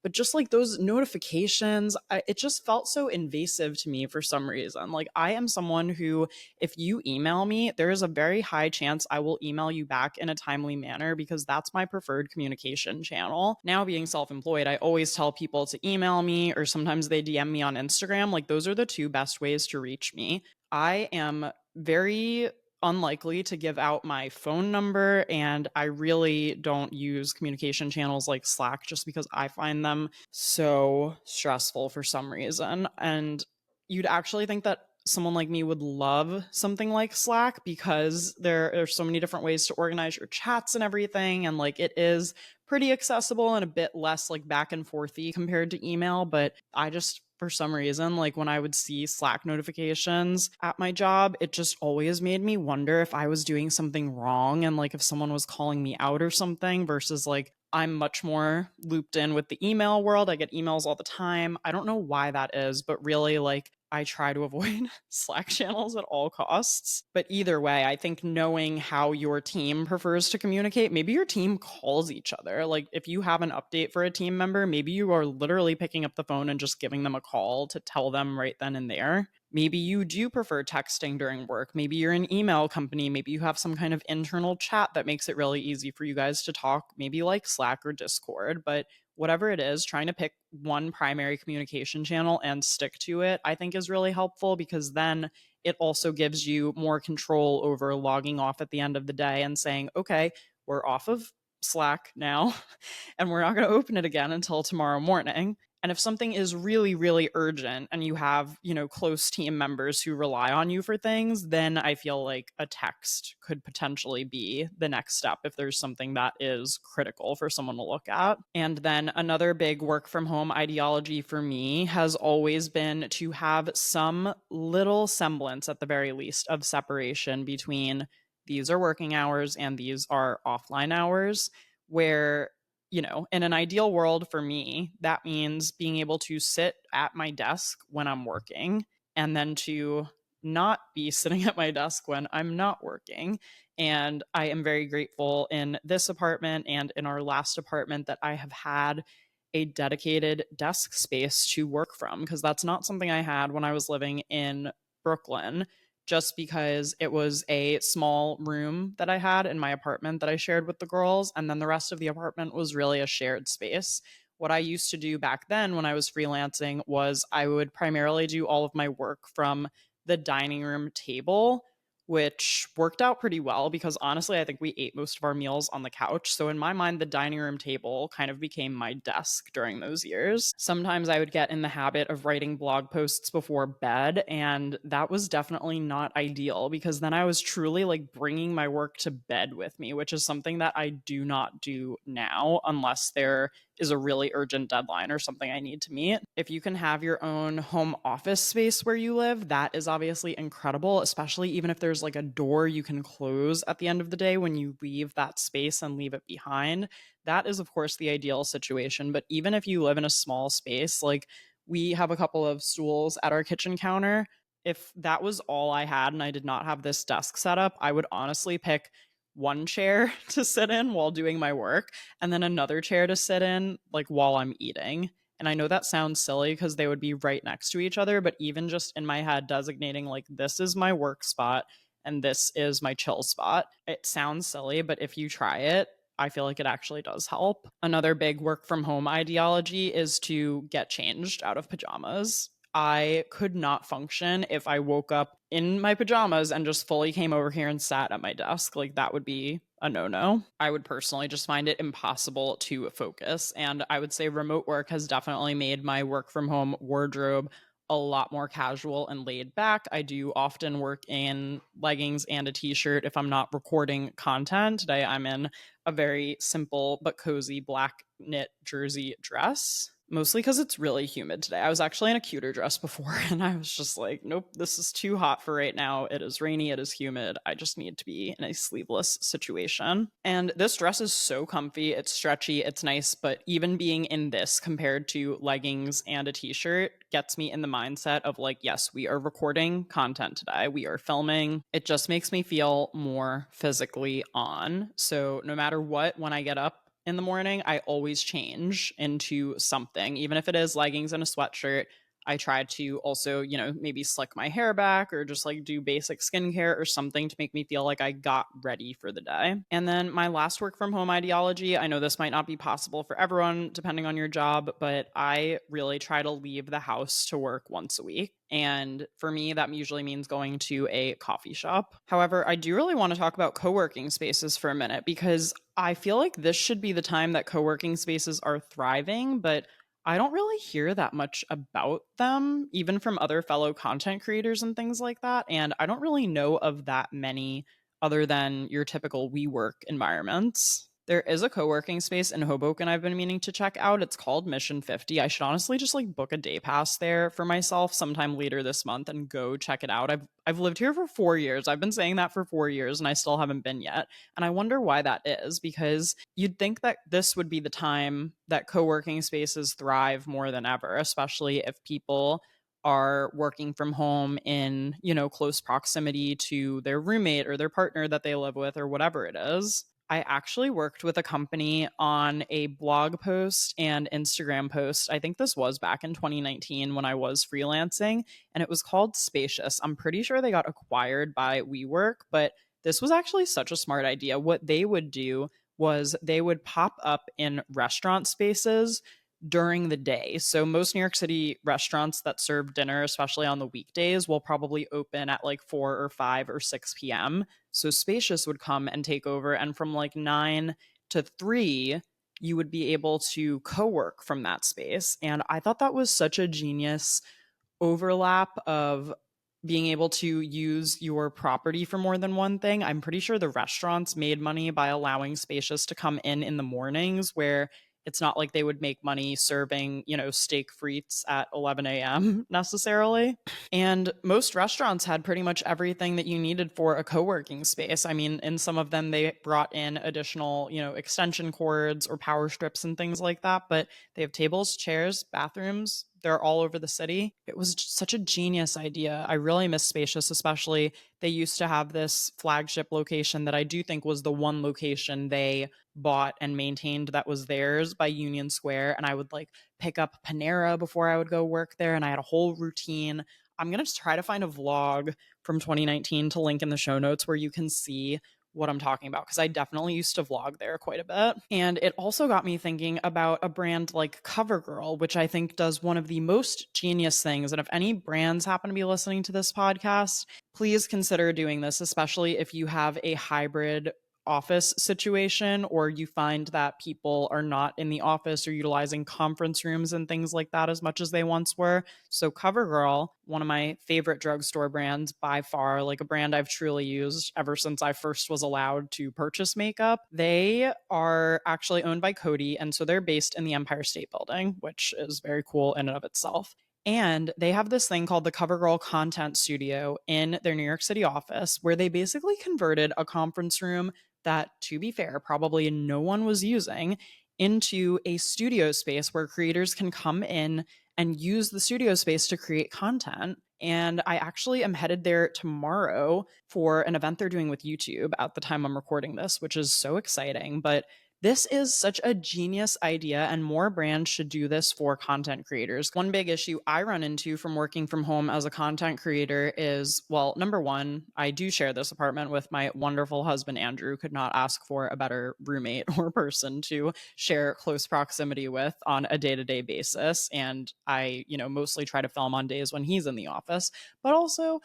But just like those notifications, it just felt so invasive to me for some reason. Like, I am someone who, if you email me, there is a very high chance I will email you back in a timely manner because that's my preferred communication channel. Now, being self employed, I always tell people to email me or sometimes they DM me on Instagram. Like, those are the two best ways to reach me. I am very unlikely to give out my phone number, and I really don't use communication channels like Slack just because I find them so stressful for some reason. And you'd actually think that someone like me would love something like Slack because there are so many different ways to organize your chats and everything. And like it is pretty accessible and a bit less like back and forthy compared to email. But I just, for some reason, like when I would see Slack notifications at my job, it just always made me wonder if I was doing something wrong and like if someone was calling me out or something versus like I'm much more looped in with the email world. I get emails all the time. I don't know why that is, but really, like, I try to avoid Slack channels at all costs. But either way, I think knowing how your team prefers to communicate, maybe your team calls each other. Like, if you have an update for a team member, maybe you are literally picking up the phone and just giving them a call to tell them right then and there. Maybe you do prefer texting during work. Maybe you're an email company. Maybe you have some kind of internal chat that makes it really easy for you guys to talk, maybe like Slack or Discord. But whatever it is, trying to pick one primary communication channel and stick to it, I think is really helpful because then it also gives you more control over logging off at the end of the day and saying, okay, we're off of Slack now and we're not going to open it again until tomorrow morning. And if something is really, really urgent and you have, close team members who rely on you for things, then I feel like a text could potentially be the next step if there's something that is critical for someone to look at. And then another big work from home ideology for me has always been to have some little semblance, at the very least, of separation between these are working hours and these are offline hours, where in an ideal world for me, that means being able to sit at my desk when I'm working and then to not be sitting at my desk when I'm not working. And I am very grateful in this apartment and in our last apartment that I have had a dedicated desk space to work from because that's not something I had when I was living in Brooklyn, just because it was a small room that I had in my apartment that I shared with the girls. And then the rest of the apartment was really a shared space. What I used to do back then when I was freelancing was I would primarily do all of my work from the dining room table, which worked out pretty well because honestly, I think we ate most of our meals on the couch. So in my mind, the dining room table kind of became my desk during those years. Sometimes I would get in the habit of writing blog posts before bed, and that was definitely not ideal because then I was truly like bringing my work to bed with me, which is something that I do not do now unless there is a really urgent deadline or something I need to meet. If you can have your own home office space where you live, that is obviously incredible, especially even if there's like a door you can close at the end of the day when you leave that space and leave it behind. That is, of course, the ideal situation. But even if you live in a small space, like we have a couple of stools at our kitchen counter. If that was all I had and I did not have this desk set up, I would honestly pick one chair to sit in while doing my work and then another chair to sit in like while I'm eating. And I know that sounds silly because they would be right next to each other, but even just in my head designating like this is my work spot and this is my chill spot. It sounds silly, but if you try it, I feel like it actually does help. Another big work from home ideology is to get changed out of pajamas. I could not function if I woke up in my pajamas and just fully came over here and sat at my desk. Like, that would be a no no. I would personally just find it impossible to focus. And I would say remote work has definitely made my work from home wardrobe a lot more casual and laid back. I do often work in leggings and a t shirt if I'm not recording content. Today, I'm in a very simple but cozy black knit jersey dress. Mostly because it's really humid today. I was actually in a cuter dress before and I was just like, nope, this is too hot for right now. It is rainy, it is humid. I just need to be in a sleeveless situation. And this dress is so comfy, it's stretchy, it's nice, but even being in this compared to leggings and a t shirt gets me in the mindset of like, yes, we are recording content today, we are filming. It just makes me feel more physically on. So no matter what, when I get up, in the morning, I always change into something, even if it is leggings and a sweatshirt. I try to also, maybe slick my hair back or just like do basic skincare or something to make me feel like I got ready for the day. And then my last work from home ideology, I know this might not be possible for everyone depending on your job, but I really try to leave the house to work once a week. And for me, that usually means going to a coffee shop. However, I do really want to talk about co working spaces for a minute because I feel like this should be the time that co working spaces are thriving, but I don't really hear that much about them, even from other fellow content creators and things like that. And I don't really know of that many other than your typical WeWork environments. There is a co-working space in Hoboken I've been meaning to check out. It's called Mission 50. I should honestly just like book a day pass there for myself sometime later this month and go check it out. I've lived here for 4 years. I've been saying that for 4 years and I still haven't been yet. And I wonder why that is because you'd think that this would be the time that co-working spaces thrive more than ever, especially if people are working from home in, close proximity to their roommate or their partner that they live with or whatever it is. I actually worked with a company on a blog post and Instagram post. I think this was back in 2019 when I was freelancing, and it was called Spacious. I'm pretty sure they got acquired by WeWork, but this was actually such a smart idea. What they would do was they would pop up in restaurant spaces during the day. So most New York City restaurants that serve dinner, especially on the weekdays, will probably open at like 4 or 5 or 6 p.m. So Spacious would come and take over. And from like 9 to 3, you would be able to co work from that space. And I thought that was such a genius overlap of being able to use your property for more than one thing. I'm pretty sure the restaurants made money by allowing Spacious to come in the mornings where it's not like they would make money serving, steak frites at 11 a.m. necessarily. And most restaurants had pretty much everything that you needed for a co-working space. I mean, in some of them they brought in additional, extension cords or power strips and things like that, but they have tables, chairs, bathrooms. They're all over the city. It was just such a genius idea. I really miss Spacious, especially they used to have this flagship location that I do think was the one location they bought and maintained that was theirs by Union Square. And I would like pick up Panera before I would go work there. And I had a whole routine. I'm going to try to find a vlog from 2019 to link in the show notes where you can see what I'm talking about because I definitely used to vlog there quite a bit. And it also got me thinking about a brand like CoverGirl, which I think does one of the most genius things. And if any brands happen to be listening to this podcast, please consider doing this, especially if you have a hybrid office situation or you find that people are not in the office or utilizing conference rooms and things like that as much as they once were. So CoverGirl, one of my favorite drugstore brands by far, like a brand I've truly used ever since I first was allowed to purchase makeup. They are actually owned by Coty, and so they're based in the Empire State Building, which is very cool in and of itself. And they have this thing called the CoverGirl Content Studio in their New York City office where they basically converted a conference room that, to be fair, probably no one was using into a studio space where creators can come in and use the studio space to create content. And I actually am headed there tomorrow for an event they're doing with YouTube at the time I'm recording this, which is so exciting. But this is such a genius idea, and more brands should do this for content creators. One big issue I run into from working from home as a content creator is, well, number one, I do share this apartment with my wonderful husband, Andrew. Could not ask for a better roommate or person to share close proximity with on a day to day basis. And I, mostly try to film on days when he's in the office, but also,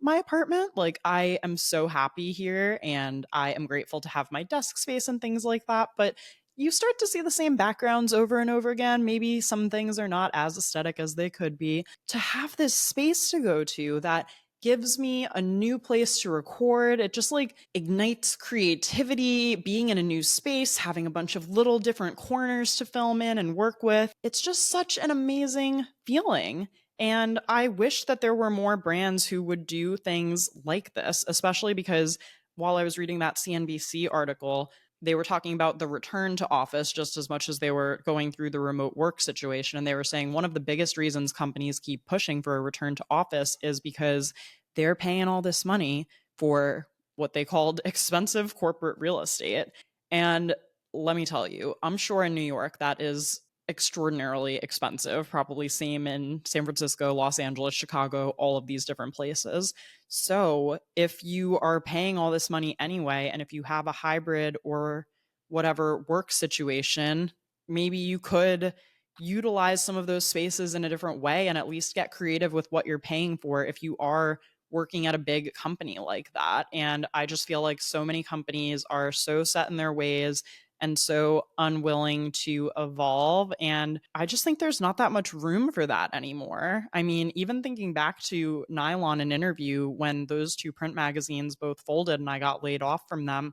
my apartment, like I am so happy here and I am grateful to have my desk space and things like that. But you start to see the same backgrounds over and over again. Maybe some things are not as aesthetic as they could be. To have this space to go to that gives me a new place to record. It just like ignites creativity, being in a new space, having a bunch of little different corners to film in and work with. It's just such an amazing feeling. And I wish that there were more brands who would do things like this, especially because while I was reading that CNBC article, they were talking about the return to office just as much as they were going through the remote work situation. And they were saying one of the biggest reasons companies keep pushing for a return to office is because they're paying all this money for what they called expensive corporate real estate. And let me tell you, I'm sure in New York that is extraordinarily expensive, probably same in San Francisco, Los Angeles, Chicago, all of these different places. So if you are paying all this money anyway, and if you have a hybrid or whatever work situation, maybe you could utilize some of those spaces in a different way and at least get creative with what you're paying for if you are working at a big company like that. And I just feel like so many companies are so set in their ways and so unwilling to evolve. And I just think there's not that much room for that anymore. I mean, even thinking back to Nylon, an interview when those two print magazines both folded and I got laid off from them,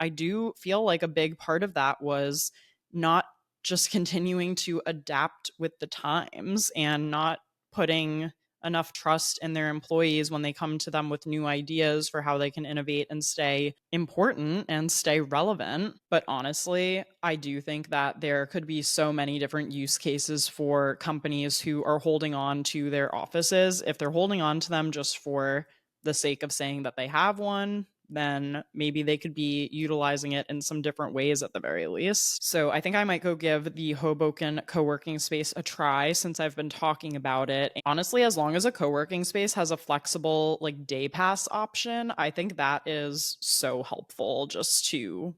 I do feel like a big part of that was not just continuing to adapt with the times and not putting enough trust in their employees when they come to them with new ideas for how they can innovate and stay important and stay relevant. But honestly, I do think that there could be so many different use cases for companies who are holding on to their offices. If they're holding on to them just for the sake of saying that they have one, then maybe they could be utilizing it in some different ways at the very least. So I think I might go give the Hoboken co-working space a try since I've been talking about it. Honestly, as long as a co-working space has a flexible like day pass option, I think that is so helpful just to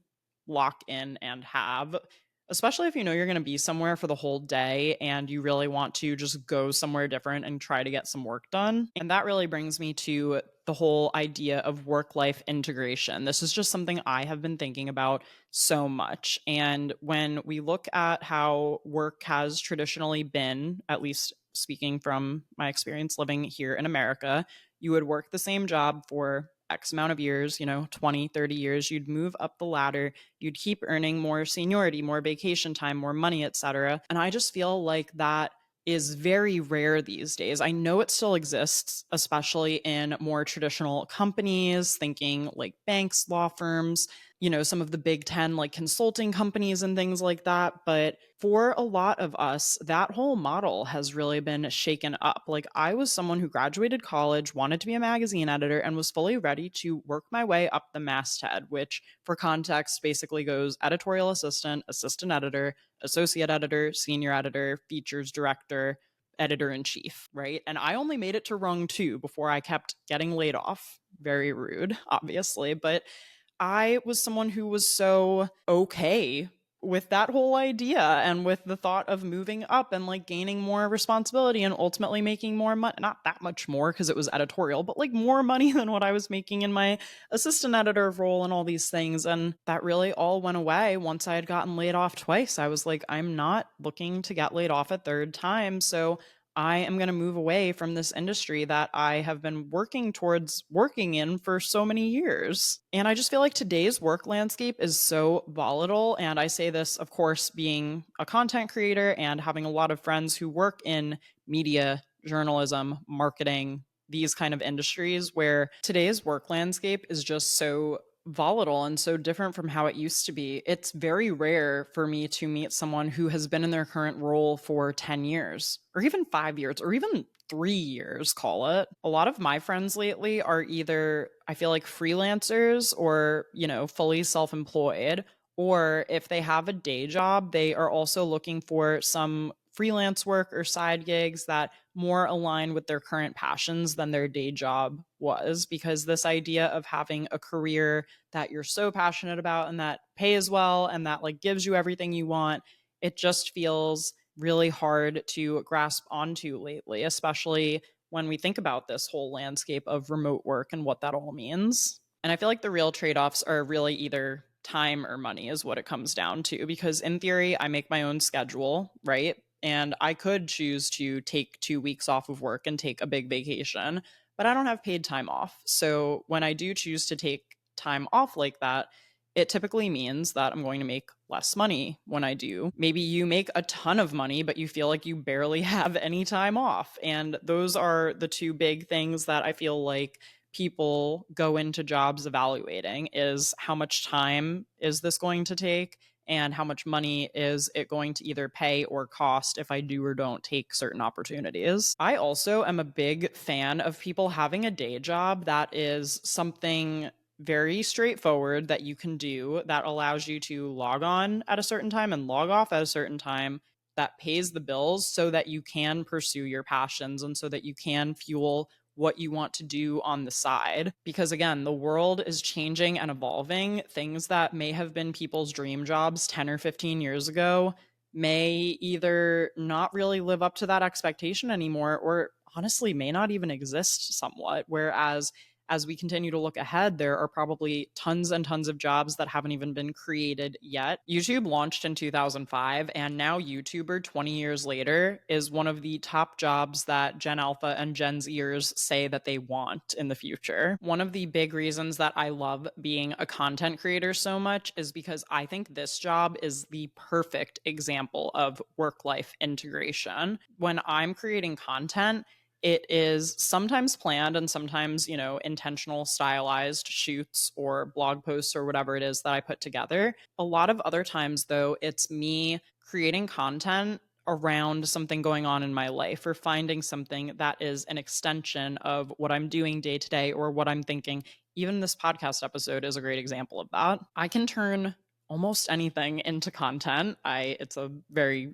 lock in and have, especially if you know you're going to be somewhere for the whole day and you really want to just go somewhere different and try to get some work done. And that really brings me to the whole idea of work life integration. This is just something I have been thinking about so much. And when we look at how work has traditionally been, at least speaking from my experience living here in America, you would work the same job for X amount of years, 20, 30 years, you'd move up the ladder, you'd keep earning more seniority, more vacation time, more money, etc. And I just feel like that is very rare these days. I know it still exists, especially in more traditional companies, thinking like banks, law firms, some of the big 10 like consulting companies and things like that. But for a lot of us, that whole model has really been shaken up. Like, I was someone who graduated college, wanted to be a magazine editor, and was fully ready to work my way up the masthead, which, for context, basically goes editorial assistant, assistant editor, associate editor, senior editor, features director, editor in chief, right? And I only made it to rung two before I kept getting laid off. Very rude, obviously, but I was someone who was so okay with that whole idea and with the thought of moving up and like gaining more responsibility and ultimately making more money. Not that much more because it was editorial, but like more money than what I was making in my assistant editor role and all these things. And that really all went away once I had gotten laid off twice. I was like, I'm not looking to get laid off a third time. So I am going to move away from this industry that I have been working towards working in for so many years. And I just feel like today's work landscape is so volatile. And I say this, of course, being a content creator and having a lot of friends who work in media, journalism, marketing, these kind of industries where today's work landscape is just so volatile and so different from how it used to be. It's very rare for me to meet someone who has been in their current role for 10 years or even 5 years or even 3 years, call it. A lot of my friends lately are either, I feel like, freelancers or, fully self employed. Or if they have a day job, they are also looking for some freelance work or side gigs that more align with their current passions than their day job was. Because this idea of having a career that you're so passionate about and that pays well and that like gives you everything you want, it just feels really hard to grasp onto lately, especially when we think about this whole landscape of remote work and what that all means. And I feel like the real trade-offs are really either time or money is what it comes down to, because in theory I make my own schedule, right? And I could choose to take 2 weeks off of work and take a big vacation. but I don't have paid time off. So when I do choose to take time off like that, it typically means that I'm going to make less money when I do. Maybe you make a ton of money, but you feel like you barely have any time off. And those are the two big things that I feel like people go into jobs evaluating is how much time is this going to take and how much money is it going to either pay or cost if I do or don't take certain opportunities. I also am a big fan of people having a day job that is something very straightforward that you can do that allows you to log on at a certain time and log off at a certain time that pays the bills so that you can pursue your passions and so that you can fuel what you want to do on the side. Because again, the world is changing and evolving. Things that may have been people's dream jobs 10 or 15 years ago may either not really live up to that expectation anymore or honestly may not even exist somewhat. Whereas as we continue to look ahead, there are probably tons and tons of jobs that haven't even been created yet. YouTube launched in 2005, and now YouTuber 20 years later is one of the top jobs that Gen Alpha and Gen Zers say that they want in the future. One of the big reasons that I love being a content creator so much is because I think this job is the perfect example of work-life integration. When I'm creating content, it is sometimes planned and sometimes, intentional stylized shoots or blog posts or whatever it is that I put together. A lot of other times, though, it's me creating content around something going on in my life or finding something that is an extension of what I'm doing day to day or what I'm thinking. Even this podcast episode is a great example of that. I can turn almost anything into content. It's a very,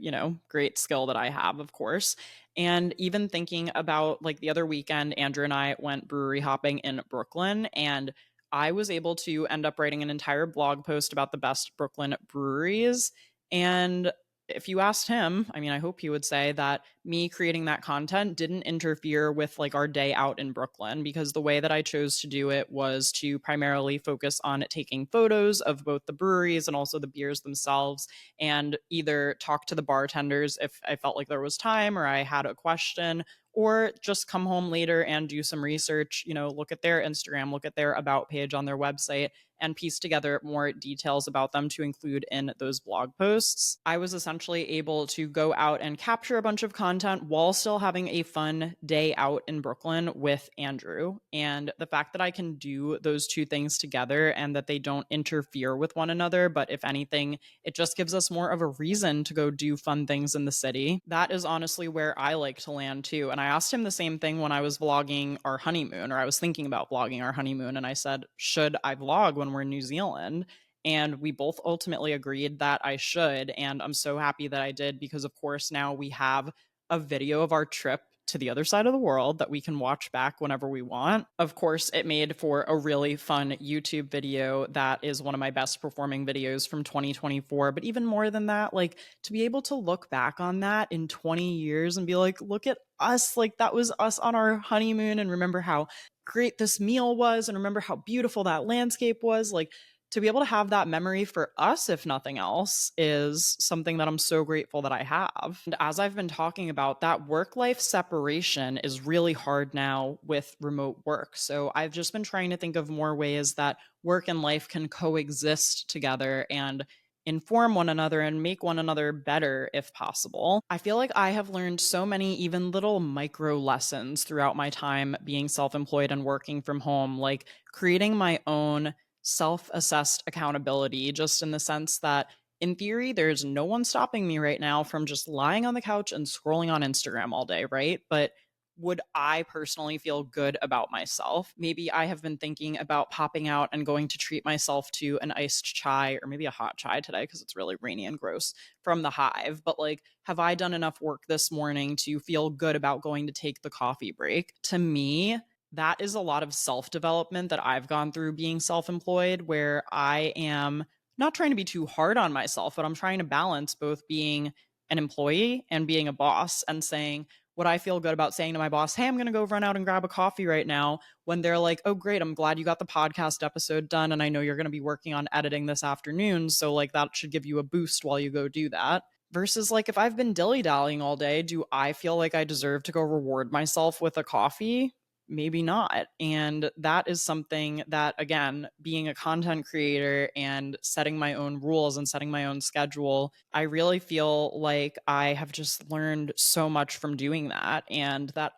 great skill that I have, of course. And even thinking about like the other weekend, Andrew and I went brewery hopping in Brooklyn, and I was able to end up writing an entire blog post about the best Brooklyn breweries. And if you asked him, I mean, I hope he would say that me creating that content didn't interfere with like our day out in Brooklyn, because the way that I chose to do it was to primarily focus on taking photos of both the breweries and also the beers themselves, and either talk to the bartenders if I felt like there was time or I had a question, or just come home later and do some research, look at their Instagram, look at their about page on their website, and piece together more details about them to include in those blog posts. I was essentially able to go out and capture a bunch of content while still having a fun day out in Brooklyn with Andrew. And the fact that I can do those two things together and that they don't interfere with one another, but if anything, it just gives us more of a reason to go do fun things in the city. That is honestly where I like to land too. And I asked him the same thing when I was vlogging our honeymoon, or I was thinking about vlogging our honeymoon. And I said, should I vlog when we're in New Zealand? And we both ultimately agreed that I should. And I'm so happy that I did, because of course now we have a video of our trip to the other side of the world that we can watch back whenever we want. Of course, it made for a really fun YouTube video that is one of my best performing videos from 2024. But even more than that, like to be able to look back on that in 20 years and be like, look at us, like that was us on our honeymoon, and remember how great this meal was, and remember how beautiful that landscape was. Like, to be able to have that memory for us, if nothing else, is something that I'm so grateful that I have. And as I've been talking about, that work-life separation is really hard now with remote work. So I've just been trying to think of more ways that work and life can coexist together and inform one another and make one another better if possible. I feel like I have learned so many even little micro lessons throughout my time being self-employed and working from home, like creating my own self-assessed accountability, just in the sense that in theory, there's no one stopping me right now from just lying on the couch and scrolling on Instagram all day, right? But would I personally feel good about myself? Maybe I have been thinking about popping out and going to treat myself to an iced chai or maybe a hot chai today because it's really rainy and gross from the Hive. But like, have I done enough work this morning to feel good about going to take the coffee break? To me, that is a lot of self development that I've gone through being self employed, where I am not trying to be too hard on myself, but I'm trying to balance both being an employee and being a boss, and saying, would I feel good about saying to my boss, hey, I'm going to go run out and grab a coffee right now, when they're like, oh, great, I'm glad you got the podcast episode done. And I know you're going to be working on editing this afternoon. So, like, that should give you a boost while you go do that. Versus, like, if I've been dilly dallying all day, do I feel like I deserve to go reward myself with a coffee? maybe not. And that is something that, again, being a content creator and setting my own rules and setting my own schedule, I really feel like I have just learned so much from doing that. And that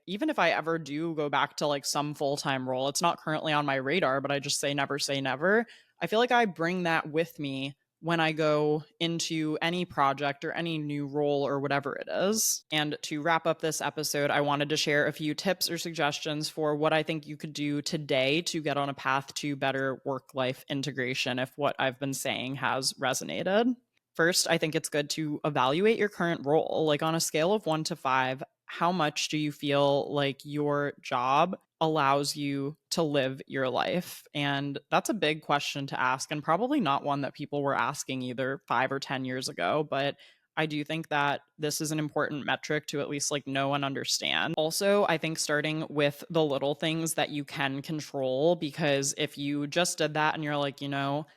even if I ever do go back to like some full time role, it's not currently on my radar, but I just say never. I feel like I bring that with me when I go into any project or any new role or whatever it is. And to wrap up this episode, I wanted to share a few tips or suggestions for what I think you could do today to get on a path to better work life integration if what I've been saying has resonated. First, I think it's good to evaluate your current role. Like on a scale of 1 to 5, how much do you feel like your job allows you to live your life? And that's a big question to ask, and probably not one that people were asking either 5 or 10 years ago. But I do think that this is an important metric to at least like know and understand. Also, I think starting with the little things that you can control, because if you just did that and you're like,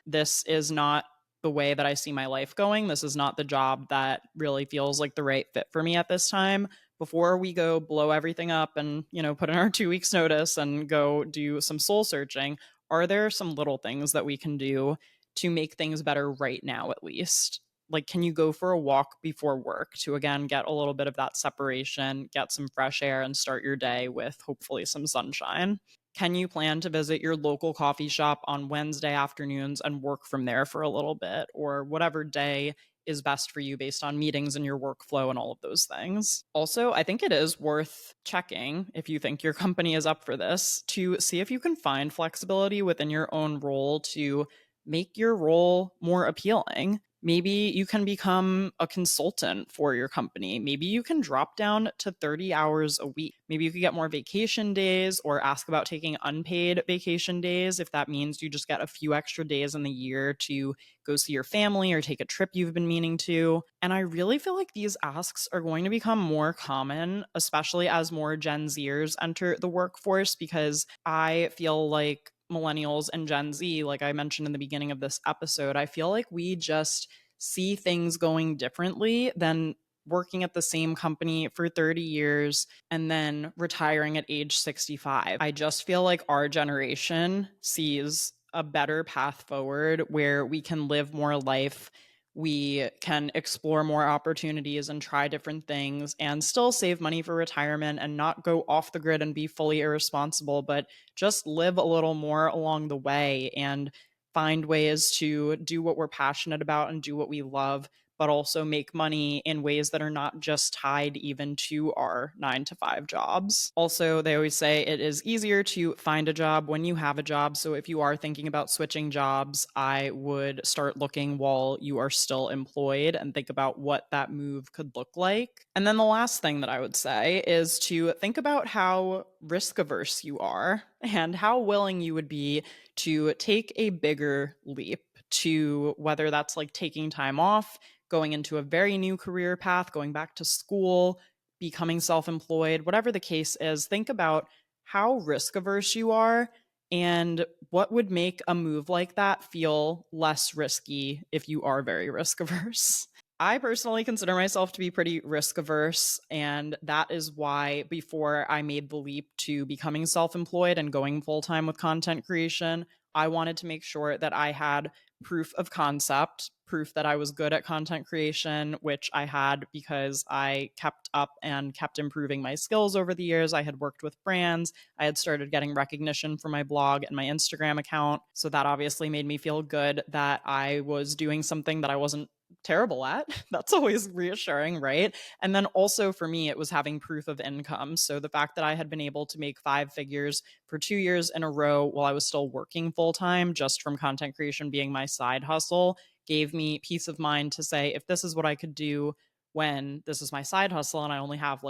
this is not the way that I see my life going, this is not the job that really feels like the right fit for me at this time, before we go blow everything up and, put in our 2 weeks notice and go do some soul searching, are there some little things that we can do to make things better right now, at least? Like, can you go for a walk before work to, again, get a little bit of that separation, get some fresh air, and start your day with hopefully some sunshine? Can you plan to visit your local coffee shop on Wednesday afternoons and work from there for a little bit, or whatever day is best for you based on meetings and your workflow and all of those things? Also, I think it is worth checking, if you think your company is up for this, to see if you can find flexibility within your own role to make your role more appealing. Maybe you can become a consultant for your company. Maybe you can drop down to 30 hours a week. Maybe you could get more vacation days or ask about taking unpaid vacation days if that means you just get a few extra days in the year to go see your family or take a trip you've been meaning to. And I really feel like these asks are going to become more common, especially as more Gen Zers enter the workforce, because I feel like millennials and Gen Z, like I mentioned in the beginning of this episode, I feel like we just see things going differently than working at the same company for 30 years and then retiring at age 65. I just feel like our generation sees a better path forward where we can live more life, we can explore more opportunities and try different things and still save money for retirement and not go off the grid and be fully irresponsible, but just live a little more along the way and find ways to do what we're passionate about and do what we love, but also make money in ways that are not just tied even to our 9 to 5 jobs. Also, they always say it is easier to find a job when you have a job. So if you are thinking about switching jobs, I would start looking while you are still employed and think about what that move could look like. And then the last thing that I would say is to think about how risk averse you are and how willing you would be to take a bigger leap, to whether that's like taking time off, going into a very new career path, going back to school, becoming self employed, whatever the case is. Think about how risk averse you are and what would make a move like that feel less risky if you are very risk averse. I personally consider myself to be pretty risk averse, and that is why before I made the leap to becoming self employed and going full time with content creation, I wanted to make sure that I had proof of concept, proof that I was good at content creation, which I had because I kept up and kept improving my skills over the years. I had worked with brands. I had started getting recognition for my blog and my Instagram account. So that obviously made me feel good that I was doing something that I wasn't terrible at. That's always reassuring, right? And then also for me, it was having proof of income. So the fact that I had been able to make 5 figures for 2 years in a row while I was still working full time, just from content creation being my side hustle, gave me peace of mind to say, if this is what I could do when this is my side hustle and I only have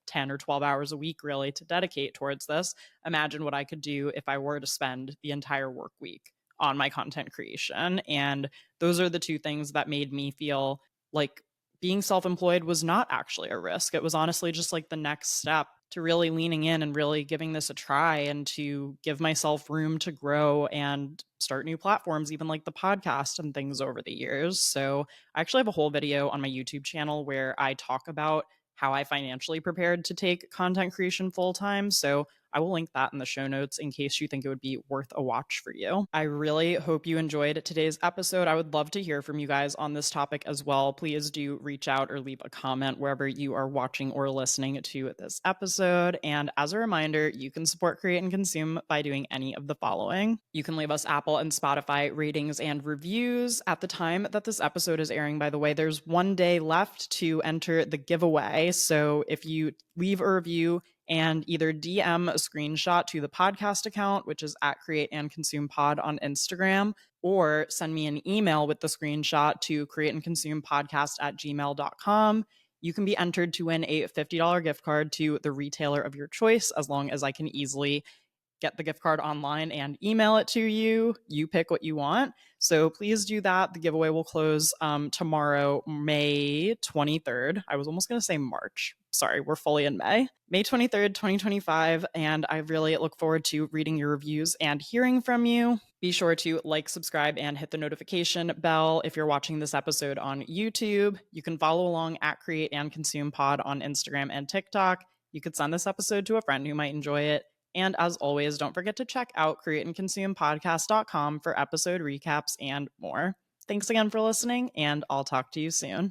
10 or 12 hours a week really to dedicate towards this, imagine what I could do if I were to spend the entire work week on my content creation. And those are the two things that made me feel like being self-employed was not actually a risk. It was honestly just like the next step to really leaning in and really giving this a try and to give myself room to grow and start new platforms, even like the podcast and things over the years. So I actually have a whole video on my YouTube channel where I talk about how I financially prepared to take content creation full time. So I will link that in the show notes in case you think it would be worth a watch for you. I really hope you enjoyed today's episode. I would love to hear from you guys on this topic as well. Please do reach out or leave a comment wherever you are watching or listening to this episode. And as a reminder, you can support Create and Consume by doing any of the following. You can leave us Apple and Spotify ratings and reviews. At the time that this episode is airing, by the way, there's 1 day left to enter the giveaway. So if you leave a review and either DM a screenshot to the podcast account, which is at Create and Consume Pod on Instagram, or send me an email with the screenshot to createandconsumepodcast@gmail.com. You can be entered to win a $50 gift card to the retailer of your choice, as long as I can easily get the gift card online and email it to you. You pick what you want. So please do that. The giveaway will close tomorrow, May 23rd. I was almost going to say March. Sorry, we're fully in May. May 23rd, 2025. And I really look forward to reading your reviews and hearing from you. Be sure to like, subscribe, and hit the notification bell if you're watching this episode on YouTube. You can follow along at Create and Consume Pod on Instagram and TikTok. You could send this episode to a friend who might enjoy it. And as always, don't forget to check out createandconsumepodcast.com for episode recaps and more. Thanks again for listening, and I'll talk to you soon.